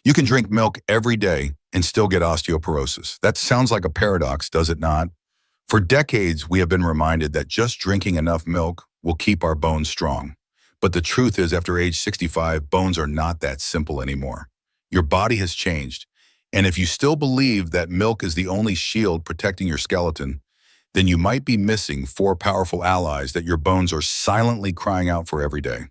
You can drink milk every day and still get osteoporosis. That sounds like a paradox, does it not? For decades, we have been reminded that just drinking enough milk will keep our bones strong. But the truth is, after age 65, bones are not that simple anymore. Your body has changed. And if you still believe that milk is the only shield protecting your skeleton, then you might be missing four powerful allies that your bones are silently crying out for every day.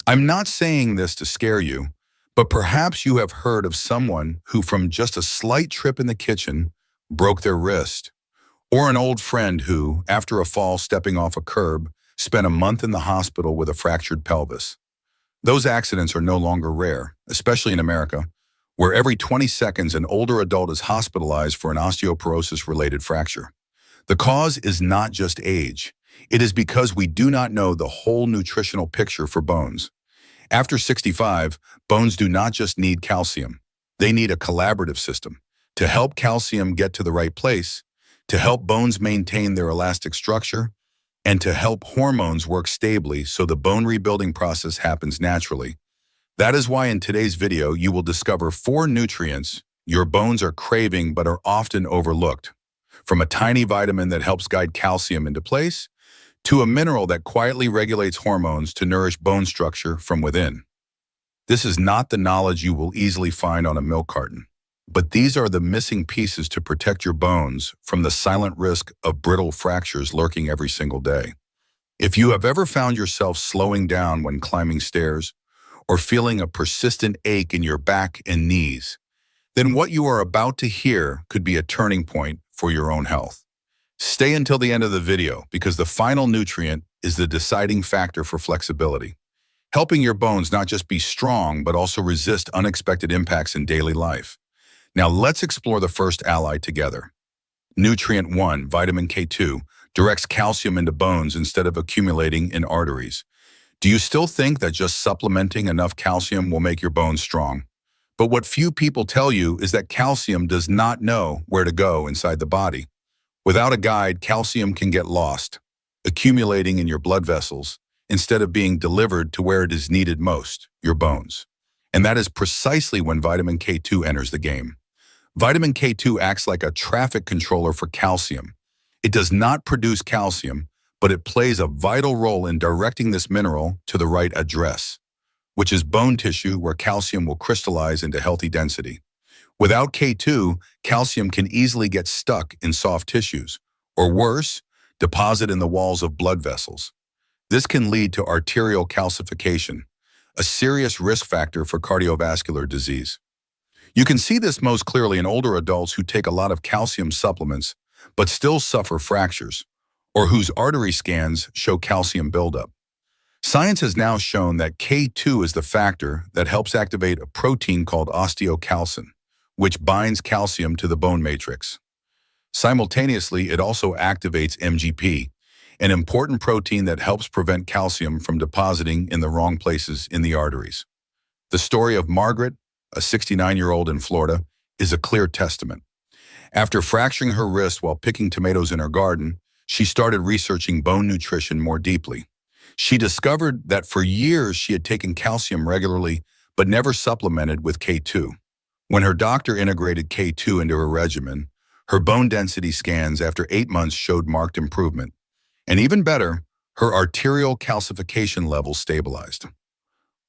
I'm not saying this to scare you, but perhaps you have heard of someone who from just a slight trip in the kitchen broke their wrist, or an old friend who, after a fall stepping off a curb, spent a month in the hospital with a fractured pelvis. Those accidents are no longer rare, especially in America, where every 20 seconds an older adult is hospitalized for an osteoporosis-related fracture. The cause is not just age. It is because we do not know the whole nutritional picture for bones. After 65, bones do not just need calcium. They need a collaborative system to help calcium get to the right place, to help bones maintain their elastic structure, and to help hormones work stably so the bone rebuilding process happens naturally. That is why in today's video, you will discover 4 nutrients your bones are craving but are often overlooked. From a tiny vitamin that helps guide calcium into place, to a mineral that quietly regulates hormones to nourish bone structure from within. This is not the knowledge you will easily find on a milk carton, but these are the missing pieces to protect your bones from the silent risk of brittle fractures lurking every single day. If you have ever found yourself slowing down when climbing stairs, or feeling a persistent ache in your back and knees, then what you are about to hear could be a turning point for your own health. Stay until the end of the video because the final nutrient is the deciding factor for flexibility, helping your bones not just be strong but also resist unexpected impacts in daily life. Now let's explore the first ally together. Nutrient 1, vitamin K2, directs calcium into bones instead of accumulating in arteries. Do you still think that just supplementing enough calcium will make your bones strong? But what few people tell you is that calcium does not know where to go inside the body. Without a guide, calcium can get lost, accumulating in your blood vessels, instead of being delivered to where it is needed most, your bones. And that is precisely when vitamin K2 enters the game. Vitamin K2 acts like a traffic controller for calcium. It does not produce calcium, but it plays a vital role in directing this mineral to the right address, which is bone tissue where calcium will crystallize into healthy density. Without K2, calcium can easily get stuck in soft tissues, or worse, deposit in the walls of blood vessels. This can lead to arterial calcification, a serious risk factor for cardiovascular disease. You can see this most clearly in older adults who take a lot of calcium supplements but still suffer fractures, or whose artery scans show calcium buildup. Science has now shown that K2 is the factor that helps activate a protein called osteocalcin, which binds calcium to the bone matrix. Simultaneously, it also activates MGP, an important protein that helps prevent calcium from depositing in the wrong places in the arteries. The story of Margaret, a 69-year-old in Florida, is a clear testament. After fracturing her wrist while picking tomatoes in her garden, she started researching bone nutrition more deeply. She discovered that for years she had taken calcium regularly but never supplemented with K2. When her doctor integrated K2 into her regimen, her bone density scans after 8 months showed marked improvement. And even better, her arterial calcification levels stabilized.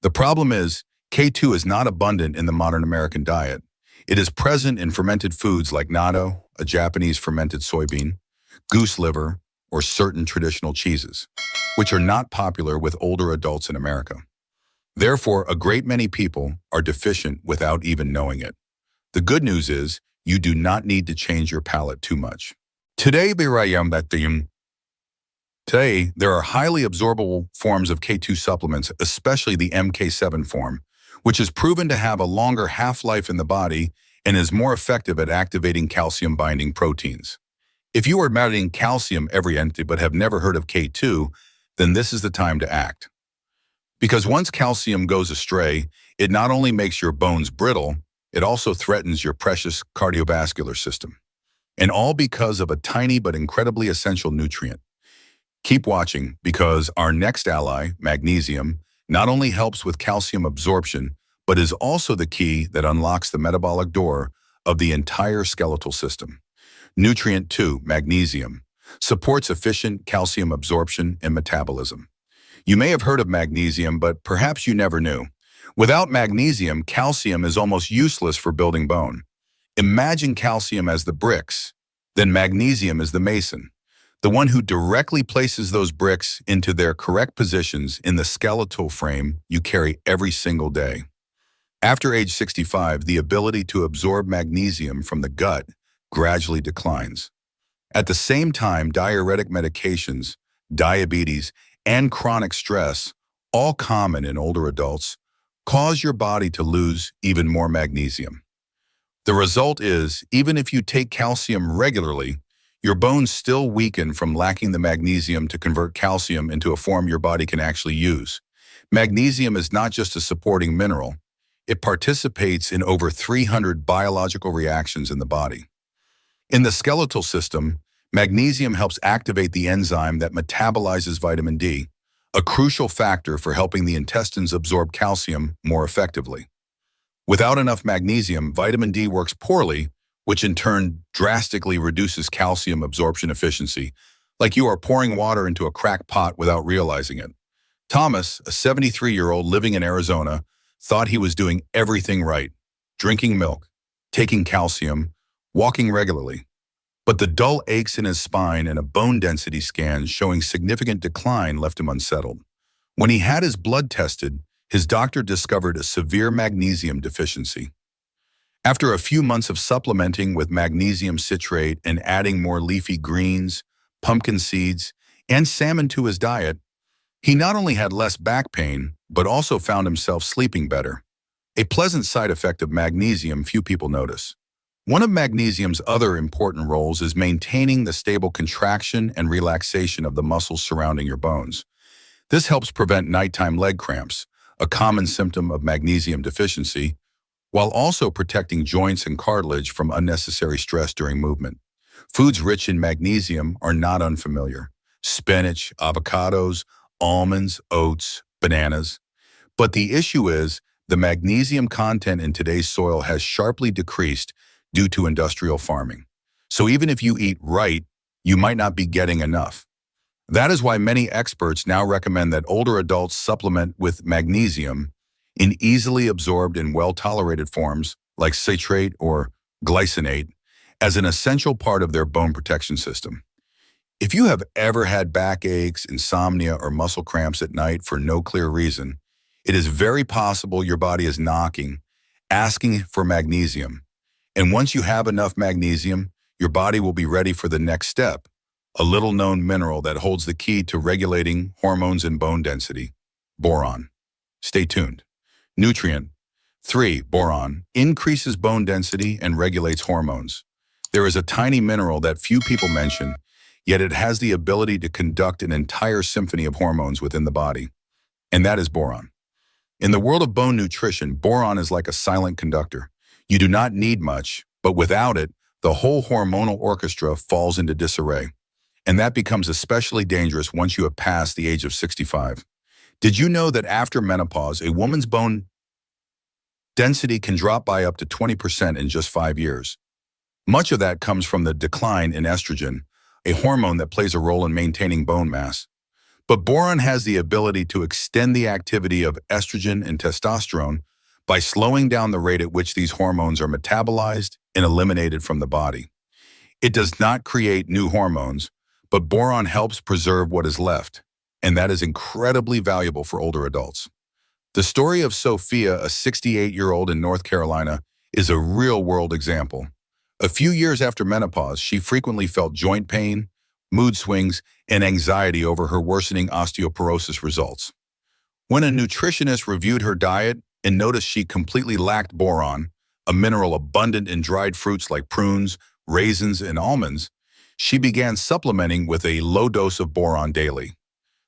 The problem is, K2 is not abundant in the modern American diet. It is present in fermented foods like natto, a Japanese fermented soybean, goose liver, or certain traditional cheeses, which are not popular with older adults in America. Therefore, a great many people are deficient without even knowing it. The good news is, you do not need to change your palate too much. Today, there are highly absorbable forms of K2 supplements, especially the MK7 form, which is proven to have a longer half-life in the body and is more effective at activating calcium-binding proteins. If you are adding calcium every day but have never heard of K2, then this is the time to act. Because once calcium goes astray, it not only makes your bones brittle, it also threatens your precious cardiovascular system. And all because of a tiny but incredibly essential nutrient. Keep watching because our next ally, magnesium, not only helps with calcium absorption, but is also the key that unlocks the metabolic door of the entire skeletal system. Nutrient 2, magnesium, supports efficient calcium absorption and metabolism. You may have heard of magnesium, but perhaps you never knew. Without magnesium, calcium is almost useless for building bone. Imagine calcium as the bricks, then magnesium is the mason, the one who directly places those bricks into their correct positions in the skeletal frame you carry every single day. After age 65, the ability to absorb magnesium from the gut gradually declines. At the same time, diuretic medications, diabetes, and chronic stress, all common in older adults, cause your body to lose even more magnesium. The result is, even if you take calcium regularly, your bones still weaken from lacking the magnesium to convert calcium into a form your body can actually use. Magnesium is not just a supporting mineral. It participates in over 300 biological reactions in the body. In the skeletal system, magnesium helps activate the enzyme that metabolizes vitamin D, a crucial factor for helping the intestines absorb calcium more effectively. Without enough magnesium, vitamin D works poorly, which in turn drastically reduces calcium absorption efficiency, like you are pouring water into a cracked pot without realizing it. Thomas, a 73-year-old living in Arizona, thought he was doing everything right, drinking milk, taking calcium, walking regularly. But the dull aches in his spine and a bone density scan showing significant decline left him unsettled. When he had his blood tested, his doctor discovered a severe magnesium deficiency. After a few months of supplementing with magnesium citrate and adding more leafy greens, pumpkin seeds, and salmon to his diet, he not only had less back pain, but also found himself sleeping better. A pleasant side effect of magnesium few people notice. One of magnesium's other important roles is maintaining the stable contraction and relaxation of the muscles surrounding your bones. This helps prevent nighttime leg cramps, a common symptom of magnesium deficiency, while also protecting joints and cartilage from unnecessary stress during movement. Foods rich in magnesium are not unfamiliar: spinach, avocados, almonds, oats, bananas. But the issue is, the magnesium content in today's soil has sharply decreased due to industrial farming. So even if you eat right, you might not be getting enough. That is why many experts now recommend that older adults supplement with magnesium in easily absorbed and well-tolerated forms like citrate or glycinate as an essential part of their bone protection system. If you have ever had backaches, insomnia, or muscle cramps at night for no clear reason, it is very possible your body is knocking, asking for magnesium. And once you have enough magnesium, your body will be ready for the next step, a little-known mineral that holds the key to regulating hormones and bone density: boron. Stay tuned. Nutrient 3, boron, increases bone density and regulates hormones. There is a tiny mineral that few people mention, yet it has the ability to conduct an entire symphony of hormones within the body, and that is boron. In the world of bone nutrition, boron is like a silent conductor. You do not need much, but without it, the whole hormonal orchestra falls into disarray. And that becomes especially dangerous once you have passed the age of 65. Did you know that after menopause, a woman's bone density can drop by up to 20% in just 5 years? Much of that comes from the decline in estrogen, a hormone that plays a role in maintaining bone mass. But boron has the ability to extend the activity of estrogen and testosterone by slowing down the rate at which these hormones are metabolized and eliminated from the body. It does not create new hormones, but boron helps preserve what is left, and that is incredibly valuable for older adults. The story of Sophia, a 68-year-old in North Carolina, is a real-world example. A few years after menopause, she frequently felt joint pain, mood swings, and anxiety over her worsening osteoporosis results. When a nutritionist reviewed her diet and noticed she completely lacked boron, a mineral abundant in dried fruits like prunes, raisins, and almonds, she began supplementing with a low dose of boron daily.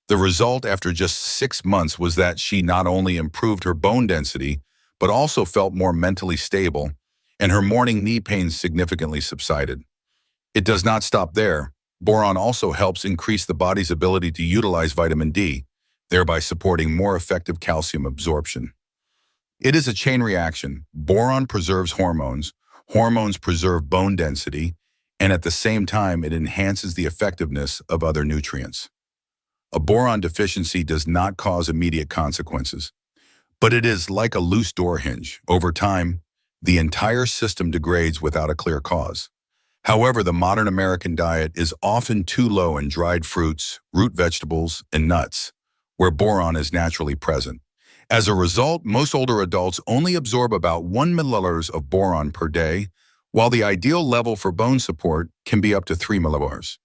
The result after just 6 months was that she not only improved her bone density, but also felt more mentally stable, and her morning knee pains significantly subsided. It does not stop there. Boron also helps increase the body's ability to utilize vitamin D, thereby supporting more effective calcium absorption. It is a chain reaction. Boron preserves hormones, hormones preserve bone density, and at the same time, it enhances the effectiveness of other nutrients. A boron deficiency does not cause immediate consequences, but it is like a loose door hinge. Over time, the entire system degrades without a clear cause. However, the modern American diet is often too low in dried fruits, root vegetables, and nuts, where boron is naturally present. As a result, most older adults only absorb about 1 milliliters of boron per day, while the ideal level for bone support can be up to 3 milliliters.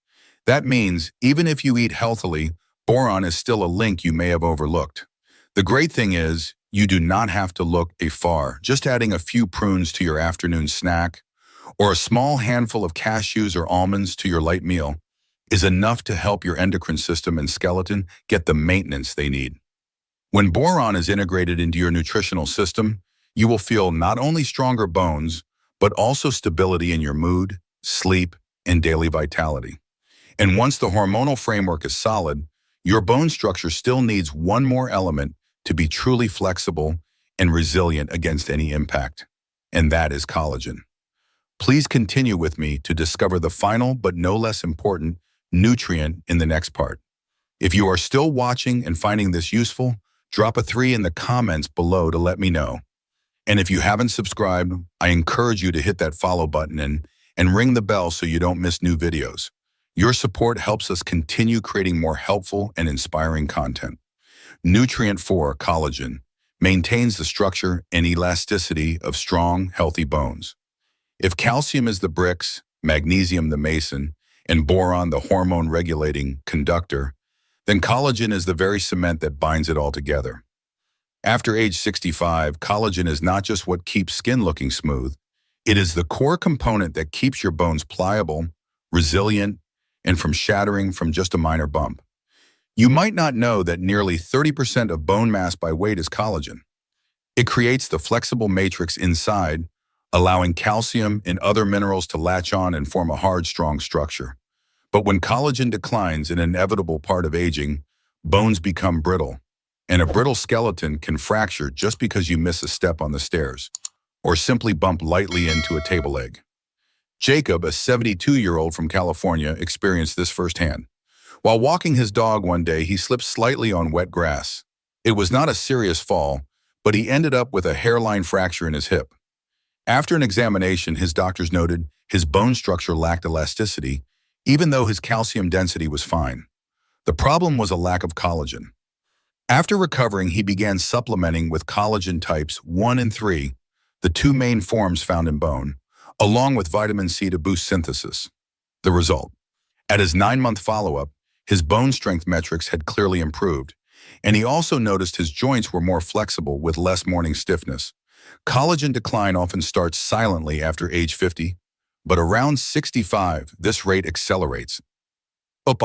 That means, even if you eat healthily, boron is still a link you may have overlooked. The great thing is, you do not have to look far. Just adding a few prunes to your afternoon snack, or a small handful of cashews or almonds to your light meal, is enough to help your endocrine system and skeleton get the maintenance they need. When boron is integrated into your nutritional system, you will feel not only stronger bones, but also stability in your mood, sleep, and daily vitality. And once the hormonal framework is solid, your bone structure still needs one more element to be truly flexible and resilient against any impact, and that is collagen. Please continue with me to discover the final but no less important nutrient in the next part. If you are still watching and finding this useful, drop a 3 in the comments below to let me know. And if you haven't subscribed, I encourage you to hit that follow button and ring the bell so you don't miss new videos. Your support helps us continue creating more helpful and inspiring content. Nutrient 4, collagen, maintains the structure and elasticity of strong, healthy bones. If calcium is the bricks, magnesium the mason, and boron the hormone-regulating conductor, then collagen is the very cement that binds it all together. After age 65, collagen is not just what keeps skin looking smooth, it is the core component that keeps your bones pliable, resilient, and from shattering from just a minor bump. You might not know that nearly 30% of bone mass by weight is collagen. It creates the flexible matrix inside, allowing calcium and other minerals to latch on and form a hard, strong structure. But when collagen declines, an inevitable part of aging, bones become brittle. And a brittle skeleton can fracture just because you miss a step on the stairs, or simply bump lightly into a table leg. Jacob, a 72-year-old from California, experienced this firsthand. While walking his dog one day, he slipped slightly on wet grass. It was not a serious fall, but he ended up with a hairline fracture in his hip. After an examination, his doctors noted his bone structure lacked elasticity, even though his calcium density was fine. The problem was a lack of collagen. After recovering, he began supplementing with collagen types 1 and 3, the 2 main forms found in bone, along with vitamin C to boost synthesis. The result: at his 9-month follow-up, his bone strength metrics had clearly improved, and he also noticed his joints were more flexible with less morning stiffness. Collagen decline often starts silently after age 50, but around 65, this rate accelerates. It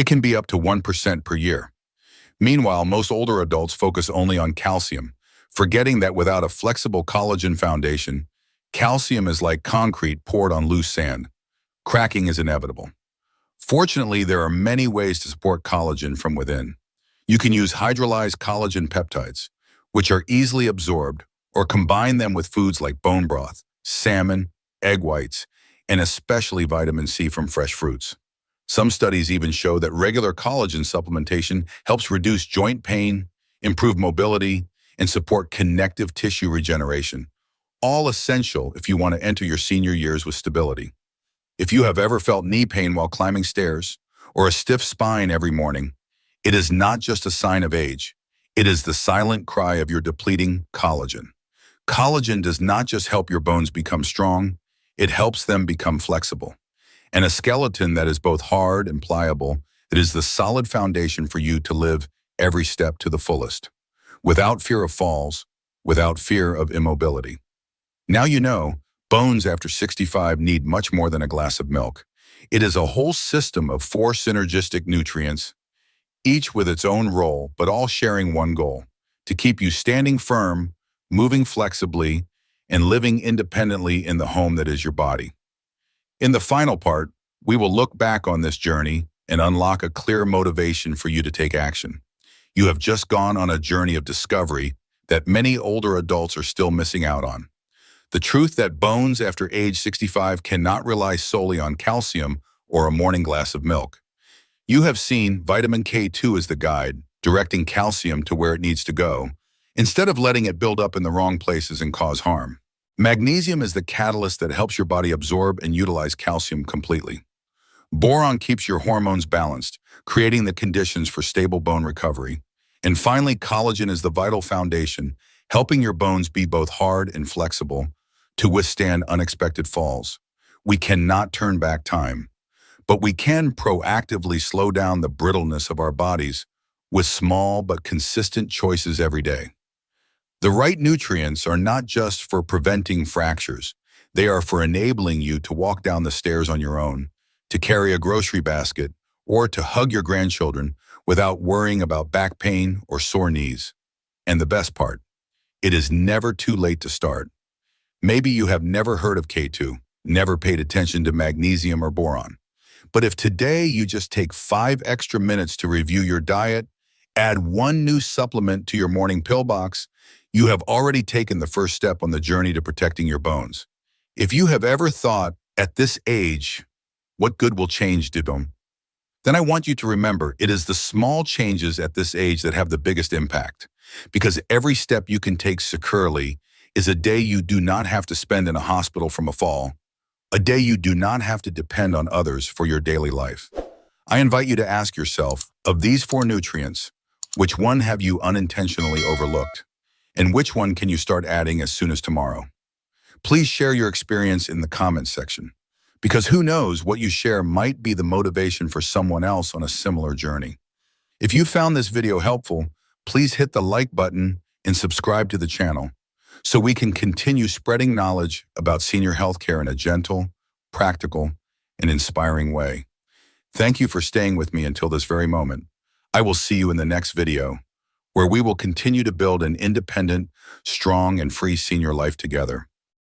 can be up to 1% per year. Meanwhile, most older adults focus only on calcium, forgetting that without a flexible collagen foundation, calcium is like concrete poured on loose sand. Cracking is inevitable. Fortunately, there are many ways to support collagen from within. You can use hydrolyzed collagen peptides, which are easily absorbed, or combine them with foods like bone broth, salmon, egg whites, and especially vitamin C from fresh fruits. Some studies even show that regular collagen supplementation helps reduce joint pain, improve mobility, and support connective tissue regeneration, all essential if you want to enter your senior years with stability. If you have ever felt knee pain while climbing stairs, or a stiff spine every morning, it is not just a sign of age. It is the silent cry of your depleting collagen. Collagen does not just help your bones become strong, it helps them become flexible. And a skeleton that is both hard and pliable, it is the solid foundation for you to live every step to the fullest, without fear of falls, without fear of immobility. Now you know, bones after 65 need much more than a glass of milk. It is a whole system of 4 synergistic nutrients, each with its own role, but all sharing one goal: to keep you standing firm, moving flexibly, and living independently in the home that is your body. In the final part, we will look back on this journey and unlock a clear motivation for you to take action. You have just gone on a journey of discovery, that many older adults are still missing out on. The truth that bones after age 65 cannot rely solely on calcium or a morning glass of milk. You have seen vitamin K2 as the guide, directing calcium to where it needs to go, instead of letting it build up in the wrong places and cause harm. Magnesium is the catalyst that helps your body absorb and utilize calcium completely. Boron keeps your hormones balanced, creating the conditions for stable bone recovery. And finally, collagen is the vital foundation, helping your bones be both hard and flexible to withstand unexpected falls. We cannot turn back time, but we can proactively slow down the brittleness of our bodies with small but consistent choices every day. The right nutrients are not just for preventing fractures. They are for enabling you to walk down the stairs on your own, to carry a grocery basket, or to hug your grandchildren without worrying about back pain or sore knees. And the best part, it is never too late to start. Maybe you have never heard of K2, never paid attention to magnesium or boron. But if today you just take 5 extra minutes to review your diet, add 1 new supplement to your morning pill box, you have already taken the first step on the journey to protecting your bones. If you have ever thought, at this age, what good will change do them? Then I want you to remember it is the small changes at this age that have the biggest impact. Because every step you can take securely is a day you do not have to spend in a hospital from a fall, a day you do not have to depend on others for your daily life. I invite you to ask yourself, of these 4 nutrients, which one have you unintentionally overlooked? And which one can you start adding as soon as tomorrow? Please share your experience in the comments section, because who knows, what you share might be the motivation for someone else on a similar journey. If you found this video helpful, please hit the like button and subscribe to the channel so we can continue spreading knowledge about senior healthcare in a gentle, practical, and inspiring way. Thank you for staying with me until this very moment. I will see you in the next video, where we will continue to build an independent, strong, and free senior life together.